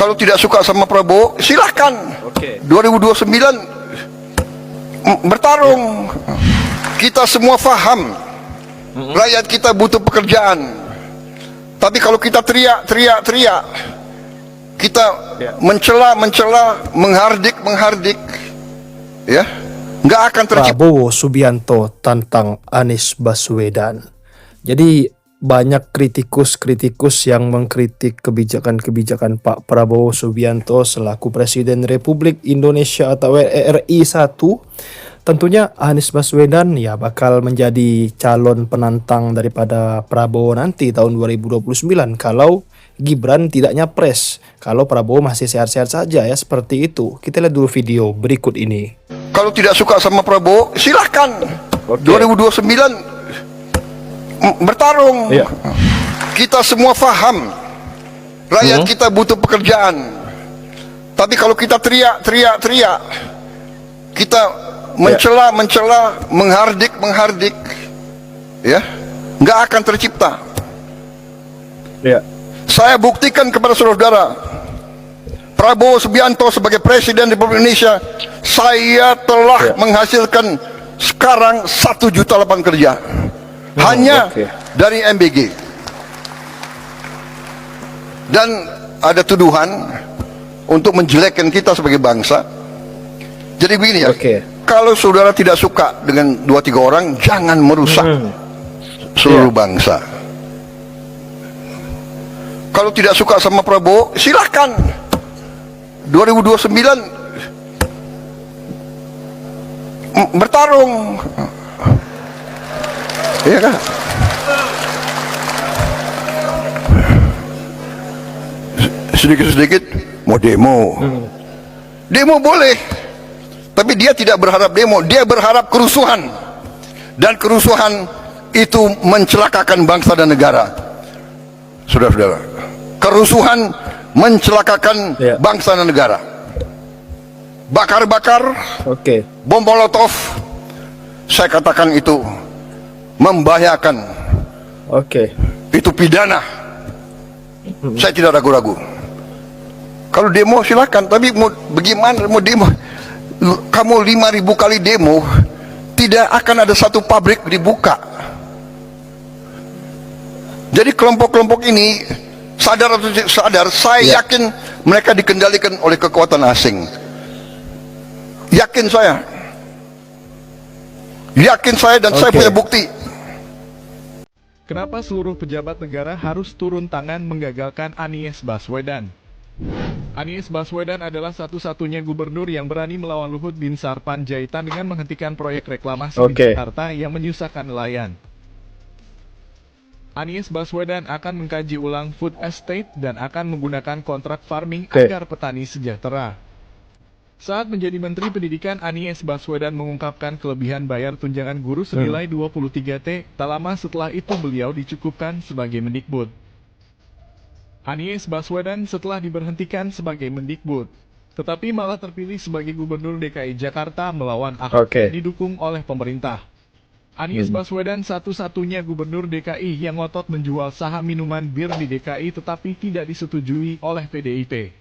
Kalau tidak suka sama Prabowo, silahkan. 2029 bertarung. Kita semua faham rakyat kita butuh pekerjaan. Tapi kalau kita teriak, kita mencela, menghardik, ya, nggak akan tercipta. Prabowo Subianto tantang Anies Baswedan. Jadi banyak kritikus yang mengkritik kebijakan-kebijakan Pak Prabowo Subianto selaku Presiden Republik Indonesia atau RI 1. Tentunya Anies Baswedan ya bakal menjadi calon penantang daripada Prabowo nanti tahun 2029 kalau Gibran tidak nyapres, kalau Prabowo masih sehat-sehat saja ya, seperti itu. Kita lihat dulu video berikut ini. Kalau tidak suka sama Prabowo, silahkan. 2029 bertarung. Kita semua faham rakyat kita butuh pekerjaan. Tapi kalau kita teriak, kita mencela, menghardik, ya, nggak akan tercipta. Saya buktikan kepada saudara, Prabowo Subianto sebagai Presiden Republik Indonesia, saya telah menghasilkan sekarang 1 juta lapangan kerja hanya dari MBG. Dan ada tuduhan untuk menjelekkan kita sebagai bangsa. Jadi begini ya, kalau saudara tidak suka dengan 2-3 orang, jangan merusak seluruh bangsa. Kalau tidak suka sama Prabowo, silahkan. 2029 bertarung. Iya kan? Sedikit-sedikit mau demo. Demo boleh. Tapi dia tidak berharap demo, dia berharap kerusuhan. Dan kerusuhan itu mencelakakan bangsa dan negara. Saudara-saudara, kerusuhan mencelakakan bangsa dan negara. Bakar-bakar, bom molotov, saya katakan itu membahayakan. Itu pidana. Saya tidak ragu-ragu. Kalau demo silakan, tapi mau bagaimana mau demo? Kamu 5.000 kali demo, tidak akan ada satu pabrik dibuka. Jadi kelompok-kelompok ini sadar atau tidak sadar, saya yakin mereka dikendalikan oleh kekuatan asing. Yakin saya dan saya punya bukti. Kenapa seluruh pejabat negara harus turun tangan menggagalkan Anies Baswedan? Anies Baswedan adalah satu-satunya gubernur yang berani melawan Luhut bin Sarpanjaitan dengan menghentikan proyek reklamasi di Jakarta yang menyusahkan nelayan. Anies Baswedan akan mengkaji ulang food estate dan akan menggunakan kontrak farming agar petani sejahtera. Saat menjadi Menteri Pendidikan, Anies Baswedan mengungkapkan kelebihan bayar tunjangan guru senilai 23T. Tak lama setelah itu beliau dicukupkan sebagai Mendikbud. Anies Baswedan setelah diberhentikan sebagai Mendikbud, tetapi malah terpilih sebagai Gubernur DKI Jakarta melawan Ahok didukung oleh pemerintah. Anies Baswedan satu-satunya Gubernur DKI yang ngotot menjual saham minuman bir di DKI tetapi tidak disetujui oleh PDIP.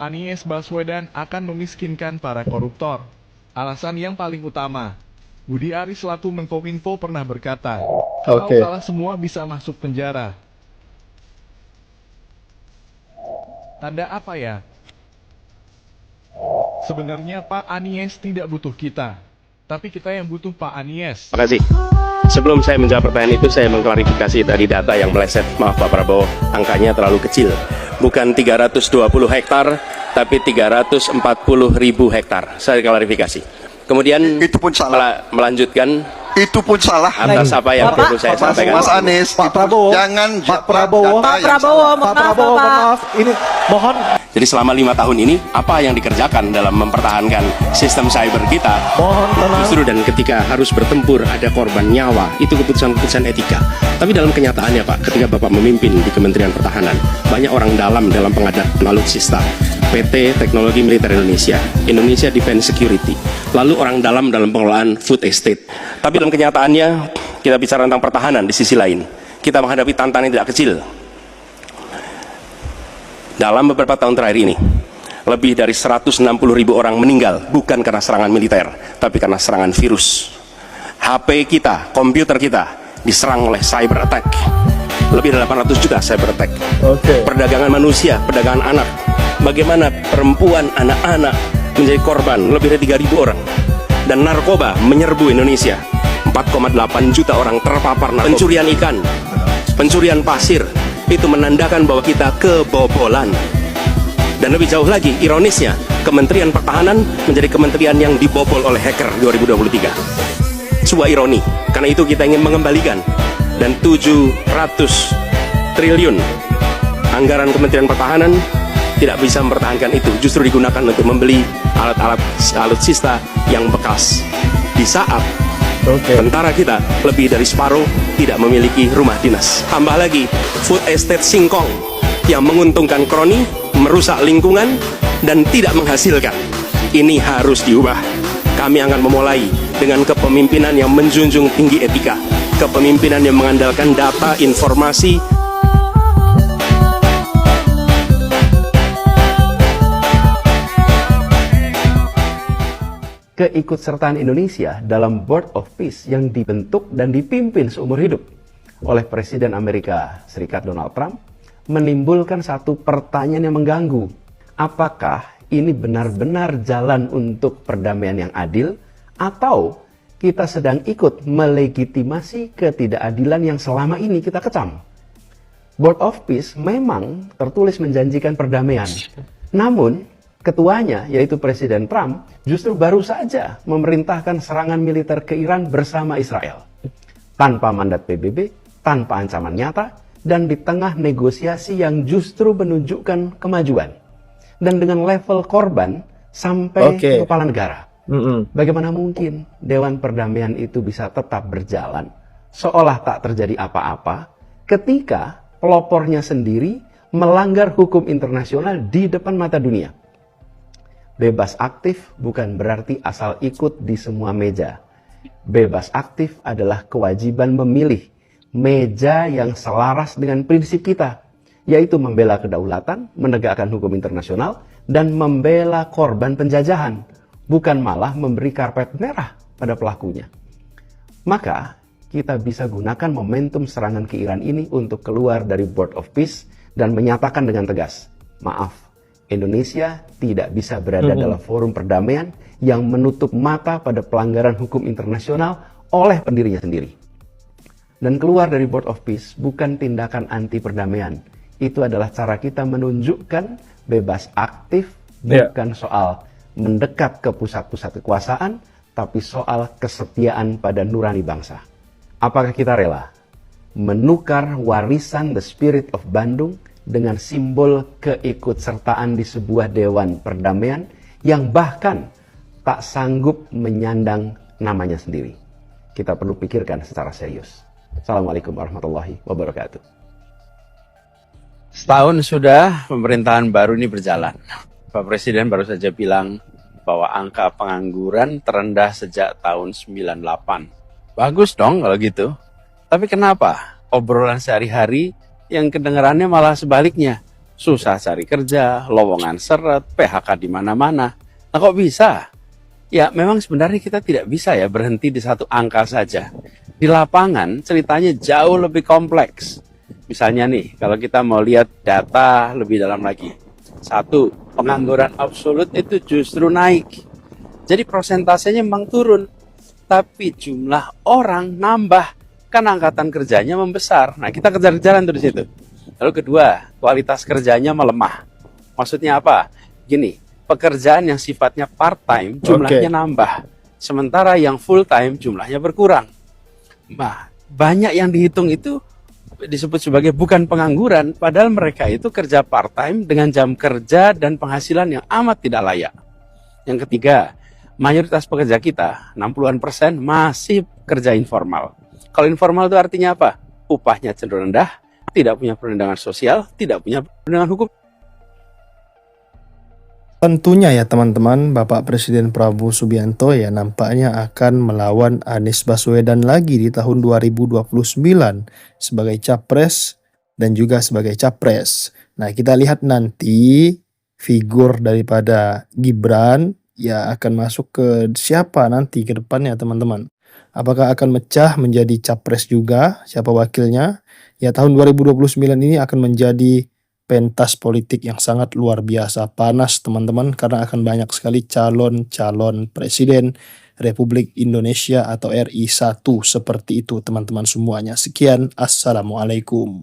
Anies Baswedan akan memiskinkan para koruptor. Alasan yang paling utama, Budi Aris selaku Menkominfo pernah berkata, kalau kalah semua bisa masuk penjara. Tanda apa ya? Sebenarnya Pak Anies tidak butuh kita, tapi kita yang butuh Pak Anies. Terima kasih. Sebelum saya menjawab pertanyaan itu, saya mengklarifikasi tadi data yang meleset. Maaf Pak Prabowo, angkanya terlalu kecil. Bukan 320 hektar, tapi 340.000 hektar. Saya klarifikasi. Kemudian itu pun salah. Melanjutkan. Itu pun salah. Atas apa yang perlu saya sampaikan. Mas Anies, Pak Prabowo, jangan Pak Prabowo, maaf, ini mohon. Jadi selama 5 tahun ini, apa yang dikerjakan dalam mempertahankan sistem cyber kita? Mohon tenang. Justru dan ketika harus bertempur ada korban nyawa, itu keputusan-keputusan etika. Tapi dalam kenyataannya Pak, ketika Bapak memimpin di Kementerian Pertahanan, banyak orang dalam pengadaan alutsista, PT Teknologi Militer Indonesia, Indonesia Defense Security, lalu orang dalam pengelolaan food estate. Tapi dalam kenyataannya, kita bicara tentang pertahanan di sisi lain, kita menghadapi tantangan yang tidak kecil. Dalam beberapa tahun terakhir ini, lebih dari 160.000 orang meninggal bukan karena serangan militer, tapi karena serangan virus. HP kita, komputer kita diserang oleh cyber attack. Lebih dari 800 juta cyber attack. Perdagangan manusia, perdagangan anak. Bagaimana perempuan, anak-anak menjadi korban, lebih dari 3.000 orang. Dan narkoba menyerbu Indonesia. 4,8 juta orang terpapar narkoba. Pencurian ikan, pencurian pasir, itu menandakan bahwa kita kebobolan. Dan lebih jauh lagi, ironisnya, Kementerian Pertahanan menjadi kementerian yang dibobol oleh hacker 2023. Sebuah ironi, karena itu kita ingin mengembalikan. Dan 700 triliun anggaran Kementerian Pertahanan tidak bisa mempertahankan itu, justru digunakan untuk membeli alat-alat alutsista yang bekas. Di saat tentara kita lebih dari separuh tidak memiliki rumah dinas. Tambah lagi, food estate singkong yang menguntungkan kroni, merusak lingkungan, dan tidak menghasilkan. Ini harus diubah. Kami akan memulai dengan kepemimpinan yang menjunjung tinggi etika, kepemimpinan yang mengandalkan data, informasi. Keikutsertaan Indonesia dalam Board of Peace yang dibentuk dan dipimpin seumur hidup oleh Presiden Amerika Serikat Donald Trump menimbulkan satu pertanyaan yang mengganggu. Apakah ini benar-benar jalan untuk perdamaian yang adil, atau kita sedang ikut melegitimasi ketidakadilan yang selama ini kita kecam? Board of Peace memang tertulis menjanjikan perdamaian. Namun, ketuanya, yaitu Presiden Trump, justru baru saja memerintahkan serangan militer ke Iran bersama Israel. Tanpa mandat PBB, tanpa ancaman nyata, dan di tengah negosiasi yang justru menunjukkan kemajuan. Dan dengan level korban sampai kepala negara. Bagaimana mungkin Dewan Perdamaian itu bisa tetap berjalan seolah tak terjadi apa-apa ketika pelopornya sendiri melanggar hukum internasional di depan mata dunia? Bebas aktif bukan berarti asal ikut di semua meja. Bebas aktif adalah kewajiban memilih meja yang selaras dengan prinsip kita, yaitu membela kedaulatan, menegakkan hukum internasional, dan membela korban penjajahan, bukan malah memberi karpet merah pada pelakunya. Maka, kita bisa gunakan momentum serangan ke Iran ini untuk keluar dari Board of Peace dan menyatakan dengan tegas, maaf, Indonesia tidak bisa berada dalam forum perdamaian yang menutup mata pada pelanggaran hukum internasional oleh pendirinya sendiri. Dan keluar dari Board of Peace bukan tindakan anti perdamaian. Itu adalah cara kita menunjukkan bebas aktif, bukan soal mendekat ke pusat-pusat kekuasaan, tapi soal kesetiaan pada nurani bangsa. Apakah kita rela menukar warisan The Spirit of Bandung dengan simbol keikutsertaan di sebuah dewan perdamaian yang bahkan tak sanggup menyandang namanya sendiri? Kita perlu pikirkan secara serius. Assalamualaikum warahmatullahi wabarakatuh. Setahun sudah pemerintahan baru ini berjalan. Pak Presiden baru saja bilang bahwa angka pengangguran terendah sejak tahun 98. Bagus dong kalau gitu. Tapi kenapa obrolan sehari-hari yang kedengarannya malah sebaliknya? Susah cari kerja, lowongan seret, PHK di mana-mana. Nah kok bisa? Ya memang sebenarnya kita tidak bisa ya berhenti di satu angka saja. Di lapangan ceritanya jauh lebih kompleks. Misalnya nih, kalau kita mau lihat data lebih dalam lagi. Satu, pengangguran absolut itu justru naik. Jadi persentasenya memang turun. Tapi jumlah orang nambah. Kan angkatan kerjanya membesar. Nah kita kejar-kejaran tuh di situ. Lalu kedua, kualitas kerjanya melemah. Maksudnya apa? Gini, pekerjaan yang sifatnya part-time jumlahnya nambah. Sementara yang full-time jumlahnya berkurang. Nah, banyak yang dihitung itu disebut sebagai bukan pengangguran, padahal mereka itu kerja part-time dengan jam kerja dan penghasilan yang amat tidak layak. Yang ketiga, mayoritas pekerja kita, 60% masih kerja informal. Kalau informal itu artinya apa? Upahnya cenderung rendah, tidak punya perlindungan sosial, tidak punya perlindungan hukum. Tentunya ya teman-teman, Bapak Presiden Prabowo Subianto ya nampaknya akan melawan Anies Baswedan lagi di tahun 2029 sebagai capres dan juga sebagai capres. Nah, kita lihat nanti figur daripada Gibran ya akan masuk ke siapa nanti ke depannya, teman-teman. Apakah akan mecah menjadi capres juga, siapa wakilnya? Ya, tahun 2029 ini akan menjadi pentas politik yang sangat luar biasa panas, teman-teman, karena akan banyak sekali calon-calon presiden Republik Indonesia atau RI 1 seperti itu, teman-teman semuanya. Sekian, assalamualaikum.